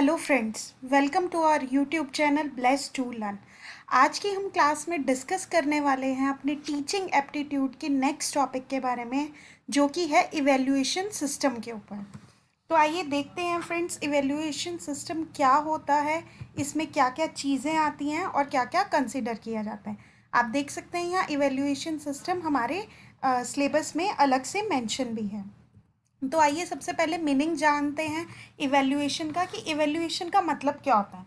Hello friends, welcome to our YouTube channel bless to learn. आज की हम class में डिस्कस करने वाले हैं अपने टीचिंग एप्टीट्यूड के नेक्स्ट टॉपिक के बारे में, जो कि है इवैल्यूएशन सिस्टम के ऊपर। तो आइए देखते हैं फ्रेंड्स, इवैल्यूएशन सिस्टम क्या होता है, इसमें क्या क्या चीज़ें आती हैं और क्या क्या कंसिडर किया जाता है। आप देख सकते हैं यहाँ इवैल्यूएशन सिस्टम हमारे सिलेबस में अलग से मेंशन भी है। तो आइए सबसे पहले मीनिंग जानते हैं इवैल्यूएशन का, कि इवैल्यूएशन का मतलब क्या होता है।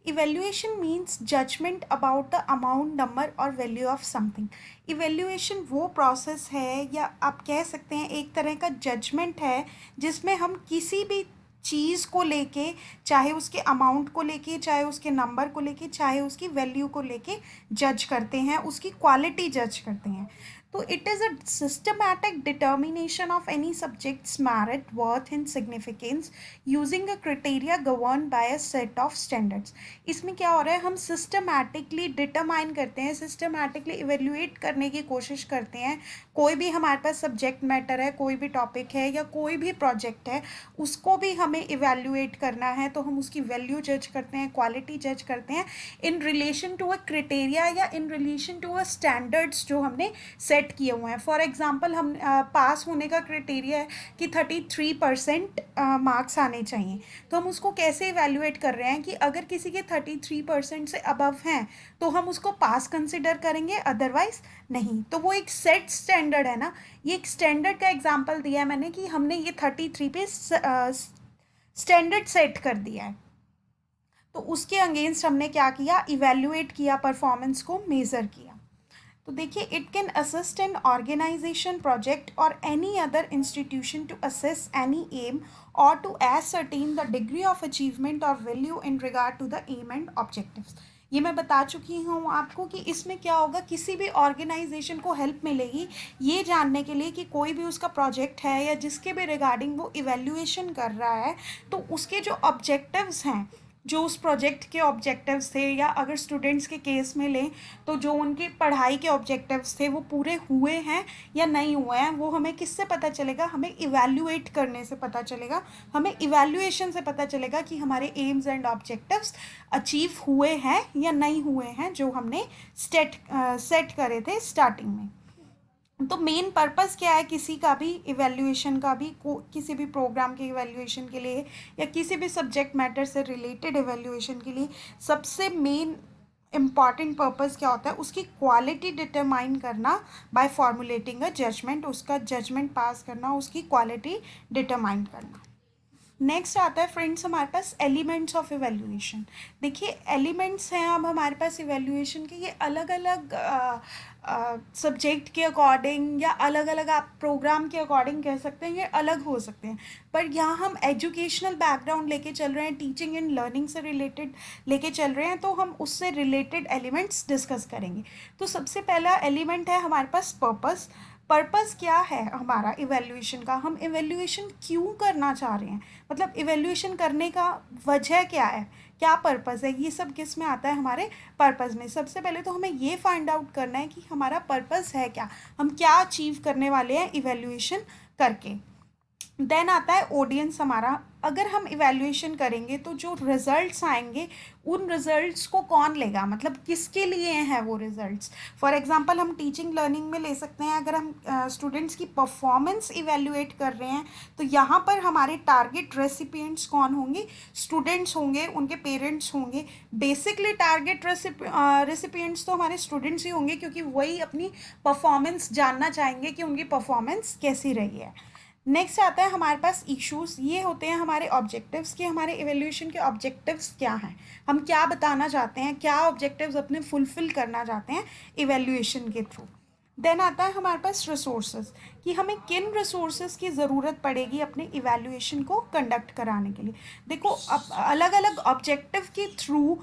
Evaluation means judgement about the amount, number और वैल्यू ऑफ समथिंग। इवैल्यूएशन वो प्रोसेस है, या आप कह सकते हैं एक तरह का जजमेंट है, जिसमें हम किसी भी चीज़ को लेके, चाहे उसके अमाउंट को लेके, चाहे उसके नंबर को लेके, चाहे उसकी वैल्यू को लेके जज करते हैं, उसकी क्वालिटी जज करते हैं। तो it is a systematic determination of any subjects merit, worth and significance using a criteria govern by a set of standards. इसमें क्या हो रहा है, हम सिस्टमैटिकली डिटरमाइन करते हैं, सिस्टमैटिकली इवेल्युएट करने की कोशिश करते हैं। कोई भी हमारे पास सब्जेक्ट मैटर है, कोई भी टॉपिक है या कोई भी प्रोजेक्ट है, उसको भी हमें इवेल्युएट करना है, तो हम उसकी वैल्यू जज करते हैं, क्वालिटी जज करते हैं in relation to a criteria या in relation to a standards जो हमने सेट किए हुए हैं। फॉर एग्जांपल, हम पास होने का क्राइटेरिया है कि 33% मार्क्स आने चाहिए, तो हम उसको कैसे इवेल्युएट कर रहे हैं कि अगर किसी के 33% से अबव हैं तो हम उसको पास कंसिडर करेंगे, अदरवाइज नहीं। तो वो एक सेट स्टैंडर्ड है ना, ये एक स्टैंडर्ड का एग्जाम्पल दिया है मैंने कि हमने ये 33 पे स्टैंडर्ड सेट कर दिया है। तो उसके अगेंस्ट हमने क्या किया, इवेल्युएट किया, परफॉर्मेंस को मेज़र किया। तो देखिए, it can assist an organisation, project और any other institution to assess any aim और to ascertain the degree of achievement और value in regard to the aim and objectives. ये मैं बता चुकी हूँ आपको कि इसमें क्या होगा, किसी भी ऑर्गेनाइजेशन को हेल्प मिलेगी ये जानने के लिए कि कोई भी उसका प्रोजेक्ट है या जिसके भी रिगार्डिंग वो इवेल्युएशन कर रहा है, तो उसके जो ऑब्जेक्टिव्स हैं, जो उस प्रोजेक्ट के ऑब्जेक्टिव्स थे, या अगर स्टूडेंट्स के केस में लें तो जो उनके पढ़ाई के ऑब्जेक्टिव्स थे वो पूरे हुए हैं या नहीं हुए हैं, वो हमें किससे पता चलेगा, हमें इवैल्यूएट करने से पता चलेगा, हमें इवैल्यूएशन से पता चलेगा कि हमारे एम्स एंड ऑब्जेक्टिव्स अचीव हुए हैं या नहीं हुए हैं, जो हमने सेट करे थे स्टार्टिंग में। तो मेन पर्पस क्या है किसी का भी इवैल्यूएशन का भी, किसी भी प्रोग्राम के इवैल्यूएशन के लिए या किसी भी सब्जेक्ट मैटर से रिलेटेड इवैल्यूएशन के लिए, सबसे मेन इम्पॉर्टेंट पर्पस क्या होता है, उसकी क्वालिटी डिटरमाइन करना बाय फॉर्मुलेटिंग अ जजमेंट, उसका जजमेंट पास करना, उसकी क्वालिटी डिटरमाइन करना। नेक्स्ट आता है फ्रेंड्स हमारे पास एलिमेंट्स ऑफ इवेल्युएशन। देखिए, एलिमेंट्स हैं अब हमारे पास इवेल्युएशन के, ये अलग अलग सब्जेक्ट के अकॉर्डिंग या अलग अलग आप प्रोग्राम के अकॉर्डिंग कह सकते हैं, ये अलग हो सकते हैं। पर यहाँ हम एजुकेशनल बैकग्राउंड लेके चल रहे हैं, टीचिंग एंड लर्निंग से रिलेटेड लेके चल रहे हैं, तो हम उससे रिलेटेड एलिमेंट्स डिस्कस करेंगे। तो सबसे पहला एलिमेंट है हमारे पास पर्पस। पर्पस क्या है हमारा इवैल्यूएशन का, हम इवैल्यूएशन क्यों करना चाह रहे हैं, मतलब इवैल्यूएशन करने का वजह क्या है, क्या पर्पस है, ये सब किस में आता है, हमारे पर्पस में। सबसे पहले तो हमें ये फाइंड आउट करना है कि हमारा पर्पस है क्या, हम क्या अचीव करने वाले हैं इवैल्यूएशन करके। देन आता है ऑडियंस हमारा। अगर हम इवैल्यूएशन करेंगे तो जो रिजल्ट्स आएंगे, उन रिजल्ट्स को कौन लेगा, मतलब किसके लिए हैं वो रिजल्ट्स। फॉर एग्जांपल, हम टीचिंग लर्निंग में ले सकते हैं, अगर हम स्टूडेंट्स की परफॉर्मेंस इवैल्यूएट कर रहे हैं, तो यहाँ पर हमारे टारगेट रेसिपिएंट्स कौन होंगे, स्टूडेंट्स होंगे, उनके पेरेंट्स होंगे। बेसिकली टारगेट रेसिपिएंट्स तो हमारे स्टूडेंट्स ही होंगे, क्योंकि वही अपनी परफॉर्मेंस जानना चाहेंगे कि उनकी परफॉर्मेंस कैसी रही है। नेक्स्ट आता है हमारे पास इश्यूज। ये होते हैं हमारे ऑब्जेक्टिव्स, कि हमारे इवैल्यूएशन के ऑब्जेक्टिव्स क्या हैं, हम क्या बताना चाहते हैं, क्या ऑब्जेक्टिव्स अपने फुलफिल करना चाहते हैं इवैल्यूएशन के थ्रू। देन आता है हमारे पास रिसोर्सेज, कि हमें किन रिसोर्सेज की ज़रूरत पड़ेगी अपने इवैल्यूएशन को कंडक्ट कराने के लिए। देखो, अब अलग अलग ऑब्जेक्टिव के थ्रू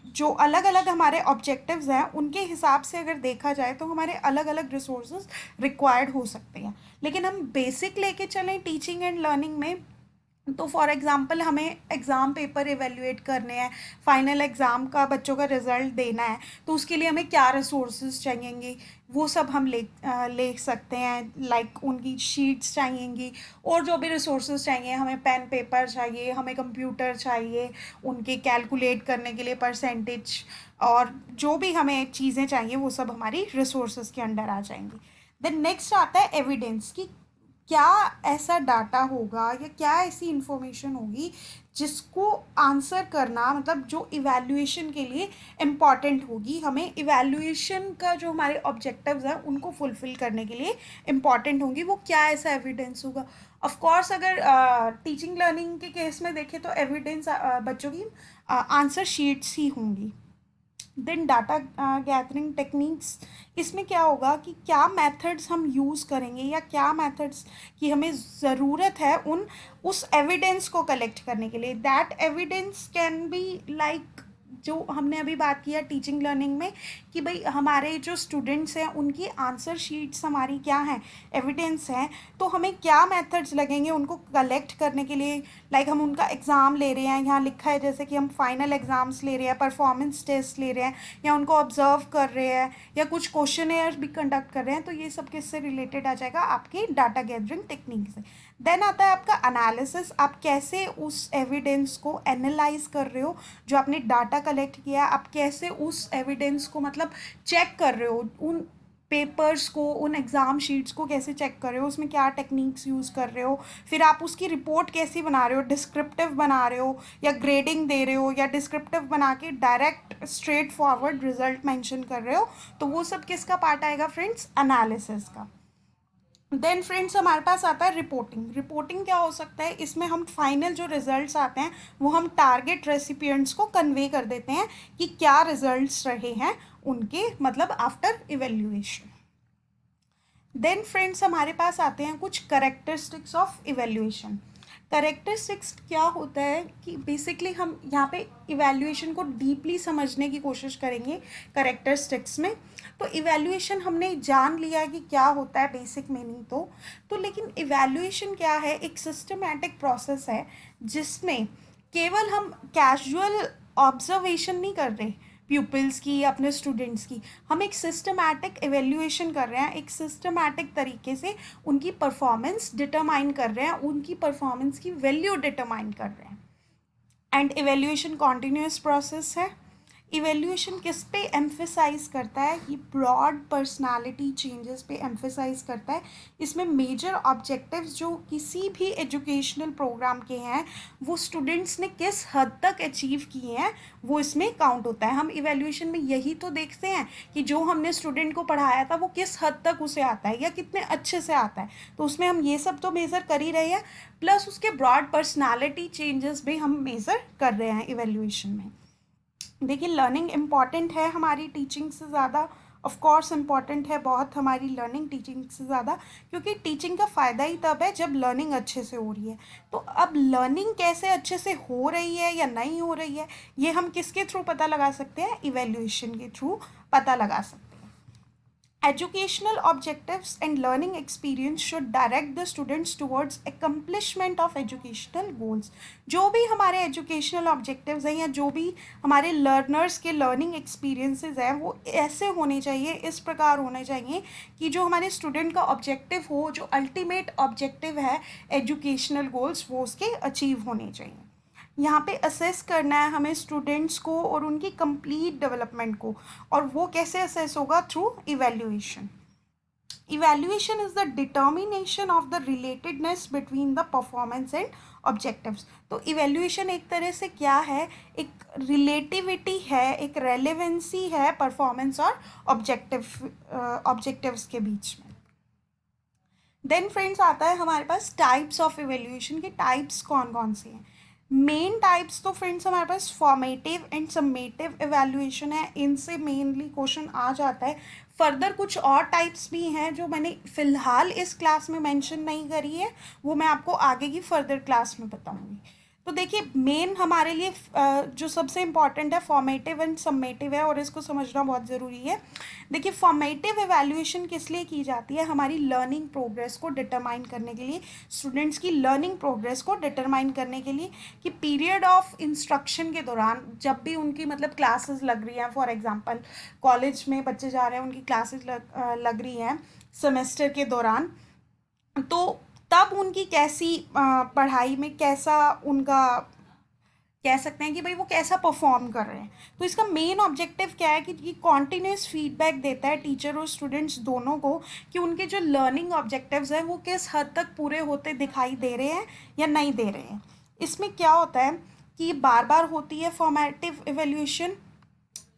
जो अलग अलग हमारे ऑब्जेक्टिव्स हैं, उनके हिसाब से अगर देखा जाए तो हमारे अलग अलग रिसोर्सेज रिक्वायर्ड हो सकते हैं। लेकिन हम बेसिक लेके चलें टीचिंग एंड लर्निंग में, तो फॉर एग्ज़ाम्पल हमें एग्ज़ाम पेपर एवेल्यूएट करने हैं, फाइनल एग्ज़ाम का बच्चों का रिज़ल्ट देना है, तो उसके लिए हमें क्या रिसोर्सेज चाहिएंगी, वो सब हम ले सकते हैं। लाइक उनकी शीट्स चाहिएंगी, और जो भी रिसोर्सेज चाहिए, हमें पेन पेपर चाहिए, हमें कंप्यूटर चाहिए उनके कैलकुलेट करने के लिए परसेंटेज, और जो भी हमें चीज़ें चाहिए वो सब हमारी रिसोर्सेज के अंडर आ जाएंगी। देन नेक्स्ट आता है एविडेंस की, क्या ऐसा डाटा होगा या क्या ऐसी इंफॉर्मेशन होगी जिसको आंसर करना, मतलब जो इवैल्यूएशन के लिए इम्पॉर्टेंट होगी, हमें इवैल्यूएशन का जो हमारे ऑब्जेक्टिव्स हैं उनको फुलफिल करने के लिए इम्पॉर्टेंट होंगी, वो क्या ऐसा एविडेंस होगा। ऑफ कोर्स अगर टीचिंग लर्निंग के केस में देखें तो एविडेंस बच्चों की आंसर शीट्स ही होंगी। देन डाटा गैदरिंग टेक्निक्स, इसमें क्या होगा कि क्या मेथड्स हम यूज़ करेंगे या क्या मेथड्स की हमें ज़रूरत है उस एविडेंस को कलेक्ट करने के लिए। That evidence can be like, जो हमने अभी बात किया टीचिंग लर्निंग में, कि भाई हमारे जो स्टूडेंट्स हैं उनकी आंसर शीट्स हमारी क्या हैं, एविडेंस हैं, तो हमें क्या मेथड्स लगेंगे उनको कलेक्ट करने के लिए। लाइक हम उनका एग्ज़ाम ले रहे हैं, यहाँ लिखा है जैसे कि हम फाइनल एग्ज़ाम्स ले रहे हैं, परफॉर्मेंस टेस्ट ले रहे हैं, या उनको ऑब्जर्व कर रहे हैं, या कुछ क्वेश्चनेयर भी कंडक्ट कर रहे हैं, तो ये सब किससे रिलेटेड आ जाएगा, आपकी डाटा गैदरिंग टेक्निक से। देन आता है आपका एनालिसिस, आप कैसे उस एविडेंस को एनालाइज कर रहे हो, जो आपने डाटा कलेक्ट किया है, आप कैसे उस एविडेंस को मतलब चेक कर रहे हो, उन पेपर्स को, उन एग्ज़ाम शीट्स को कैसे चेक कर रहे हो, उसमें क्या टेक्निक्स यूज़ कर रहे हो, फिर आप उसकी रिपोर्ट कैसी बना रहे हो, डिस्क्रिप्टिव बना रहे हो या ग्रेडिंग दे रहे हो, या डिस्क्रिप्टिव बना के direct straight forward result mention कर रहे हो, तो वो सब किसका पार्ट आएगा फ्रेंड्स, एनालिसिस का। देन फ्रेंड्स हमारे पास आता है रिपोर्टिंग। रिपोर्टिंग क्या हो सकता है, इसमें हम फाइनल जो रिजल्ट्स आते हैं वो हम टारगेट रेसिपिएंट्स को कन्वे कर देते हैं कि क्या रिजल्ट्स रहे हैं उनके, मतलब आफ्टर इवेल्युएशन। देन फ्रेंड्स हमारे पास आते हैं कुछ करेक्टरिस्टिक्स ऑफ इवेल्युएशन। करेक्टरिस्टिक्स क्या होता है कि बेसिकली हम यहाँ पे इवेल्युएशन को डीपली समझने की कोशिश करेंगे करेक्टरिस्टिक्स में। तो इवेल्युएशन हमने जान लिया कि क्या होता है, बेसिक मीनिंग तो लेकिन इवेल्युएशन क्या है, एक सिस्टमैटिक प्रोसेस है जिसमें केवल हम कैजुअल ऑब्जर्वेशन नहीं कर रहे प्यूपिल्स की, अपने स्टूडेंट्स की, हम एक सिस्टमैटिक एवेल्यूएशन कर रहे हैं, एक सिस्टमैटिक तरीके से उनकी परफॉर्मेंस डिटरमाइन कर रहे हैं, उनकी परफॉर्मेंस की वैल्यू डिटरमाइन कर रहे हैं। एंड इवेल्यूएशन कॉन्टिन्यूस प्रोसेस है। इवेल्यूएशन किस पे एम्फेसाइज करता है, ये ब्रॉड पर्सनालिटी चेंजेस पे एम्फेसाइज करता है। इसमें मेजर ऑब्जेक्टिव्स जो किसी भी एजुकेशनल प्रोग्राम के हैं वो स्टूडेंट्स ने किस हद तक अचीव किए हैं वो इसमें काउंट होता है। हम इवेल्यूएशन में यही तो देखते हैं कि जो हमने स्टूडेंट को पढ़ाया था वो किस हद तक उसे आता है या कितने अच्छे से आता है, तो उसमें हम ये सब तो मेज़र कर ही रहे हैं, प्लस उसके ब्रॉड पर्सनालिटी चेंजेस भी हम मेज़र कर रहे हैं इवेल्यूएशन में। देखिए लर्निंग इम्पॉर्टेंट है हमारी टीचिंग से ज़्यादा, ऑफ कोर्स इम्पॉर्टेंट है बहुत हमारी लर्निंग टीचिंग से ज़्यादा, क्योंकि टीचिंग का फ़ायदा ही तब है जब लर्निंग अच्छे से हो रही है। तो अब लर्निंग कैसे अच्छे से हो रही है या नहीं हो रही है, ये हम किसके थ्रू पता लगा सकते हैं, इवेल्यूएशन के थ्रू पता लगा सकते हैं। Educational objectives and learning experience should direct the students towards accomplishment of educational goals। जो भी हमारे educational objectives हैं या जो भी हमारे learners के learning experiences हैं वो ऐसे होने चाहिए, इस प्रकार होने चाहिए कि जो हमारे student का objective हो, जो ultimate objective है educational goals, वो उसके achieve होने चाहिए। यहाँ पे असेस करना है हमें स्टूडेंट्स को और उनकी कंप्लीट डेवलपमेंट को, और वो कैसे असेस होगा, through evaluation. Evaluation is the determination of the relatedness between the performance and objectives. तो इवैल्यूएशन एक तरह से क्या है, एक रिलेटिविटी है, एक रेलेवेंसी है परफॉर्मेंस और ऑब्जेक्टिव्स के बीच में। देन फ्रेंड्स आता है हमारे पास टाइप्स ऑफ इवैल्यूएशन के टाइप्स कौन कौन से हैं। मेन टाइप्स तो फ्रेंड्स हमारे पास फॉर्मेटिव एंड समेटिव इवैल्यूएशन है, इनसे मेनली क्वेश्चन आ जाता है। फर्दर कुछ और टाइप्स भी हैं जो मैंने फ़िलहाल इस क्लास में मेंशन नहीं करी है, वो मैं आपको आगे की फर्दर क्लास में बताऊंगी। तो देखिए मेन हमारे लिए जो सबसे इम्पॉर्टेंट है फॉर्मेटिव एंड सम्मेटिव है, और इसको समझना बहुत ज़रूरी है। देखिए फॉर्मेटिव एवेल्यूएशन किस लिए की जाती है, हमारी लर्निंग प्रोग्रेस को डिटरमाइन करने के लिए, स्टूडेंट्स की लर्निंग प्रोग्रेस को डिटरमाइन करने के लिए, कि पीरियड ऑफ इंस्ट्रक्शन के दौरान जब भी उनकी मतलब क्लासेस लग रही हैं, फॉर एग्जांपल कॉलेज में बच्चे जा रहे हैं, उनकी क्लासेस लग रही हैं सेमेस्टर के दौरान, तो तब उनकी कैसी पढ़ाई में कैसा उनका कह सकते हैं कि भाई वो कैसा परफॉर्म कर रहे हैं। तो इसका मेन ऑब्जेक्टिव क्या है कि ये कॉन्टिन्यूस फीडबैक देता है टीचर और स्टूडेंट्स दोनों को कि उनके जो लर्निंग ऑब्जेक्टिव्स हैं वो किस हद तक पूरे होते दिखाई दे रहे हैं या नहीं दे रहे हैं। इसमें क्या होता है कि बार बार होती है फॉर्मेटिव इवेल्यूएशन।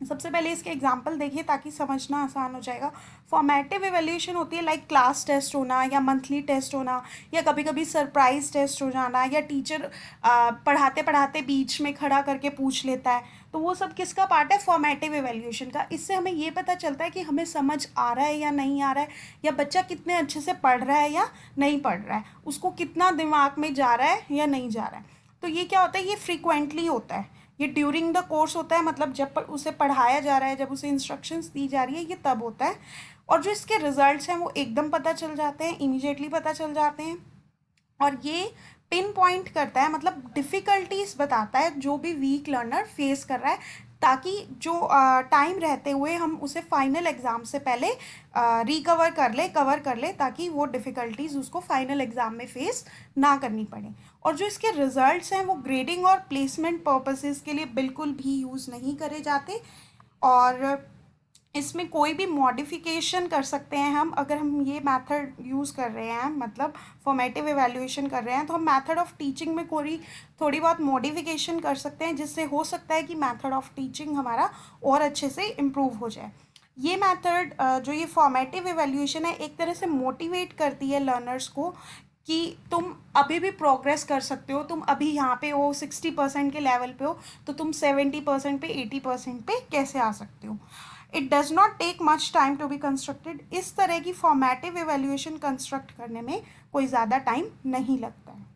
सबसे पहले इसके एग्जांपल देखिए ताकि समझना आसान हो जाएगा। फॉर्मेटिव इवैल्यूएशन होती है लाइक क्लास टेस्ट होना या मंथली टेस्ट होना या कभी कभी सरप्राइज टेस्ट हो जाना, या टीचर पढ़ाते पढ़ाते बीच में खड़ा करके पूछ लेता है। तो वो सब किसका पार्ट है, फॉर्मेटिव इवैल्यूएशन का। इससे हमें ये पता चलता है कि हमें समझ आ रहा है या नहीं आ रहा है, या बच्चा कितने अच्छे से पढ़ रहा है या नहीं पढ़ रहा है, उसको कितना दिमाग में जा रहा है या नहीं जा रहा है। तो ये क्या होता है, ये फ्रीक्वेंटली होता है, ये ड्यूरिंग द कोर्स होता है, मतलब जब उसे पढ़ाया जा रहा है, जब उसे इंस्ट्रक्शंस दी जा रही है, ये तब होता है। और जो इसके रिजल्ट्स हैं वो एकदम पता चल जाते हैं, इमीडिएटली पता चल जाते हैं। और ये पिन पॉइंट करता है, मतलब डिफ़िकल्टीज बताता है जो भी वीक लर्नर फेस कर रहा है, ताकि जो टाइम रहते हुए हम उसे फाइनल एग्ज़ाम से पहले कवर कर ले, ताकि वो डिफ़िकल्टीज उसको फाइनल एग्ज़ाम में फेस ना करनी पड़े। और जो इसके रिजल्ट्स हैं वो ग्रेडिंग और प्लेसमेंट पर्पसेस के लिए बिल्कुल भी यूज़ नहीं करे जाते, और इसमें कोई भी मॉडिफिकेशन कर सकते हैं हम। अगर हम ये मेथड यूज़ कर रहे हैं, मतलब फॉर्मेटिव एवेल्यूएशन कर रहे हैं, तो हम मेथड ऑफ टीचिंग में कोई थोड़ी बहुत मॉडिफिकेशन कर सकते हैं, जिससे हो सकता है कि मेथड ऑफ टीचिंग हमारा और अच्छे से इम्प्रूव हो जाए। ये मेथड जो ये फॉर्मेटिव एवेल्यूएशन है, एक तरह से मोटिवेट करती है लर्नर्स को कि तुम अभी भी प्रोग्रेस कर सकते हो, तुम अभी यहाँ पे हो 60% के लेवल पे हो, तो तुम 70% पे 80% पे कैसे आ सकते हो। It does not take much time to be constructed. इस तरह की फॉर्मेटिव एवेल्यूएशन कंस्ट्रक्ट करने में कोई ज़्यादा टाइम नहीं लगता है।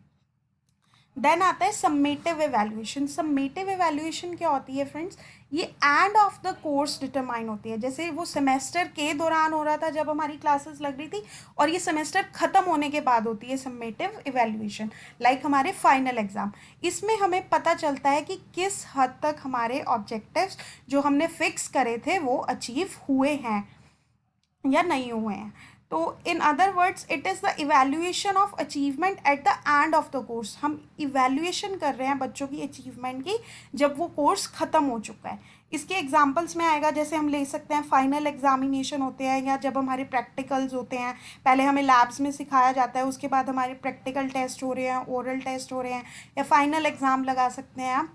देन आता है सम्मेटिव एवेल्यूएशन। सम्मेटिव एवेल्यूएशन क्या होती है फ्रेंड्स, ये end of the course determine होती है। जैसे वो सेमेस्टर के दौरान हो रहा था जब हमारी क्लासेस लग रही थी, और ये सेमेस्टर ख़त्म होने के बाद होती है सम्मेटिव एवेल्यूएशन, लाइक हमारे फाइनल एग्ज़ाम। इसमें हमें पता चलता है कि किस हद तक हमारे ऑब्जेक्टिव्स जो हमने फिक्स करे थे वो अचीव हुए हैं या नहीं हुए हैं। तो in other words it is the evaluation of achievement at the end of the course. हम इवैल्यूएशन कर रहे हैं बच्चों की अचीवमेंट की जब वो कोर्स ख़त्म हो चुका है। इसके एग्जांपल्स में आएगा, जैसे हम ले सकते हैं फाइनल एग्जामिनेशन होते हैं, या जब हमारे प्रैक्टिकल्स होते हैं, पहले हमें लैब्स में सिखाया जाता है, उसके बाद हमारे प्रैक्टिकल टेस्ट हो रहे हैं, ओरल टेस्ट हो रहे हैं, या फाइनल एग्ज़ाम लगा सकते हैं आप।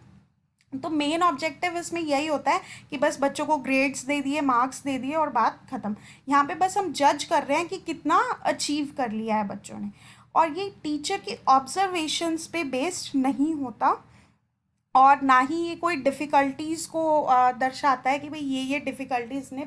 तो मेन ऑब्जेक्टिव इसमें यही होता है कि बस बच्चों को ग्रेड्स दे दिए, मार्क्स दे दिए और बात ख़त्म। यहाँ पे बस हम जज कर रहे हैं कि कितना अचीव कर लिया है बच्चों ने, और ये टीचर की ऑब्जर्वेशंस पे बेस्ड नहीं होता, और ना ही ये कोई डिफ़िकल्टीज़ को दर्शाता है कि भाई ये डिफ़िकल्टीज़ ने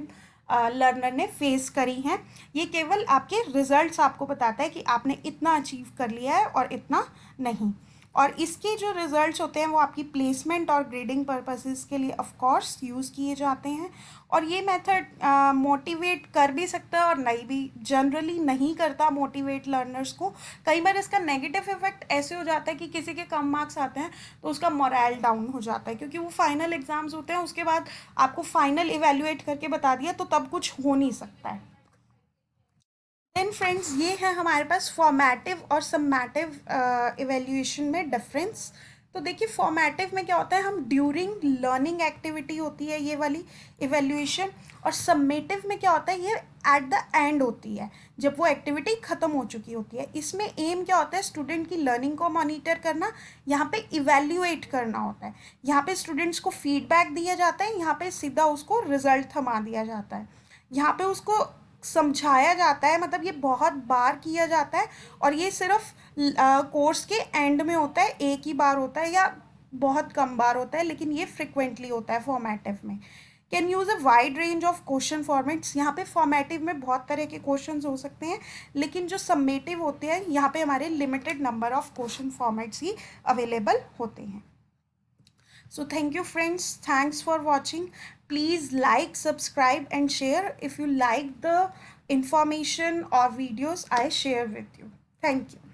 लर्नर ने फेस करी हैं। ये केवल आपके रिजल्ट्स आपको बताता है कि आपने इतना अचीव कर लिया है और इतना नहीं। और इसके जो रिजल्ट्स होते हैं वो आपकी प्लेसमेंट और ग्रेडिंग पर्पसेस के लिए ऑफ कोर्स यूज़ किए जाते हैं। और ये मेथड मोटिवेट कर भी सकता है और नहीं भी, जनरली नहीं करता मोटिवेट लर्नर्स को। कई बार इसका नेगेटिव इफेक्ट ऐसे हो जाता है कि किसी के कम मार्क्स आते हैं तो उसका मोरल डाउन हो जाता है, क्योंकि वो फाइनल एग्ज़ाम्स होते हैं, उसके बाद आपको फाइनल इवेल्युएट करके बता दिया तो तब कुछ हो नहीं सकता है। देन फ्रेंड्स, ये है हमारे पास फॉर्मेटिव और सम्मेटिव इवेल्यूएशन में डिफरेंस। तो देखिए फॉर्मेटिव में क्या होता है, हम ड्यूरिंग लर्निंग एक्टिविटी होती है ये वाली इवेल्यूएशन, और सम्मेटिव में क्या होता है, ये एट द एंड होती है जब वो एक्टिविटी ख़त्म हो चुकी होती है। इसमें एम क्या होता है, स्टूडेंट की लर्निंग को मॉनिटर करना, यहाँ पे इवेल्युएट करना होता है। यहाँ पे स्टूडेंट्स को फीडबैक दिया जाता है, यहाँ पे सीधा उसको रिजल्ट थमा दिया जाता है, यहाँ पे उसको समझाया जाता है, मतलब ये बहुत बार किया जाता है, और ये सिर्फ कोर्स के एंड में होता है, एक ही बार होता है या बहुत कम बार होता है, लेकिन ये फ्रिक्वेंटली होता है फॉर्मेटिव में। Can use a wide range of question formats. यहाँ पे फॉर्मेटिव में बहुत तरह के क्वेश्चन हो सकते हैं, लेकिन जो सम्मेटिव होते हैं यहाँ पे हमारे limited number of question formats he available होते हैं। So thank you friends, thanks for watching. Please like, subscribe and share if you like the information or videos I share with you. Thank you.